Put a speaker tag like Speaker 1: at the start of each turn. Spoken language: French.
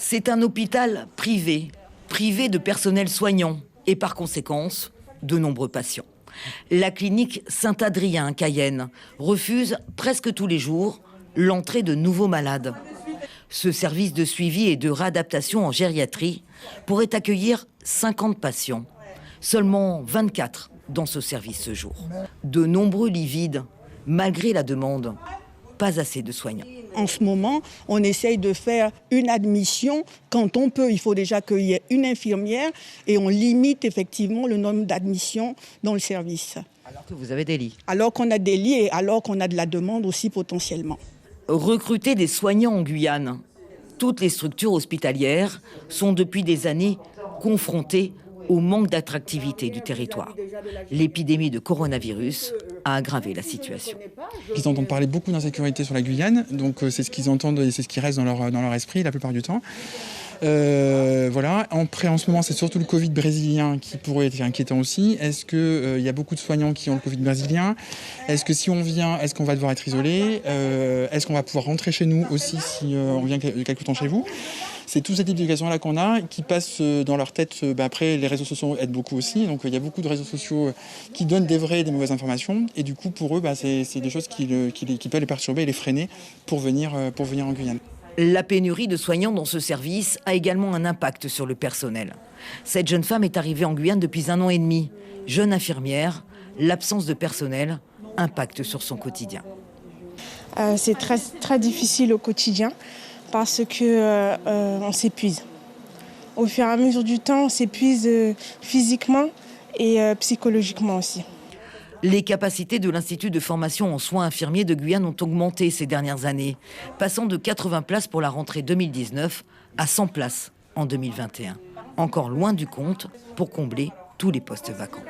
Speaker 1: C'est un hôpital privé de personnel soignant et par conséquence de nombreux patients. La clinique Saint-Adrien à Cayenne refuse presque tous les jours l'entrée de nouveaux malades. Ce service de suivi et de réadaptation en gériatrie pourrait accueillir 50 patients. Seulement 24 dans ce service ce jour. De nombreux lits vides, malgré la demande. Pas assez de soignants.
Speaker 2: En ce moment, on essaye de faire une admission quand on peut. Il faut déjà qu'il y ait une infirmière et on limite effectivement le nombre d'admissions dans le service.
Speaker 1: Alors que vous avez des lits.
Speaker 2: Alors qu'on a des lits et alors qu'on a de la demande aussi potentiellement.
Speaker 1: Recruter des soignants en Guyane. Toutes les structures hospitalières sont depuis des années confrontées au manque d'attractivité du territoire. L'épidémie de coronavirus a aggravé la situation.
Speaker 3: Ils entendent parler beaucoup d'insécurité sur la Guyane, donc c'est ce qu'ils entendent et c'est ce qui reste dans leur esprit la plupart du temps. Voilà. En ce moment, c'est surtout le Covid brésilien qui pourrait être inquiétant aussi. Est-ce qu'il y a beaucoup de soignants qui ont le Covid brésilien? Est-ce que si on vient, est-ce qu'on va devoir être isolé? Est-ce qu'on va pouvoir rentrer chez nous aussi si on vient quelque temps chez vous? C'est tous ces types d'éducation-là qu'on a qui passent dans leur tête. Après, les réseaux sociaux aident beaucoup aussi. Donc, il y a beaucoup de réseaux sociaux qui donnent des vraies et des mauvaises informations. Et du coup, pour eux, c'est des choses qui peuvent les perturber et les freiner pour venir en Guyane.
Speaker 1: La pénurie de soignants dans ce service a également un impact sur le personnel. Cette jeune femme est arrivée en Guyane depuis 1 an et demi. Jeune infirmière, l'absence de personnel impacte sur son quotidien.
Speaker 4: C'est très, très difficile au quotidien parce qu'on s'épuise. Au fur et à mesure du temps, on s'épuise physiquement et psychologiquement aussi.
Speaker 1: Les capacités de l'Institut de formation en soins infirmiers de Guyane ont augmenté ces dernières années, passant de 80 places pour la rentrée 2019 à 100 places en 2021. Encore loin du compte pour combler tous les postes vacants.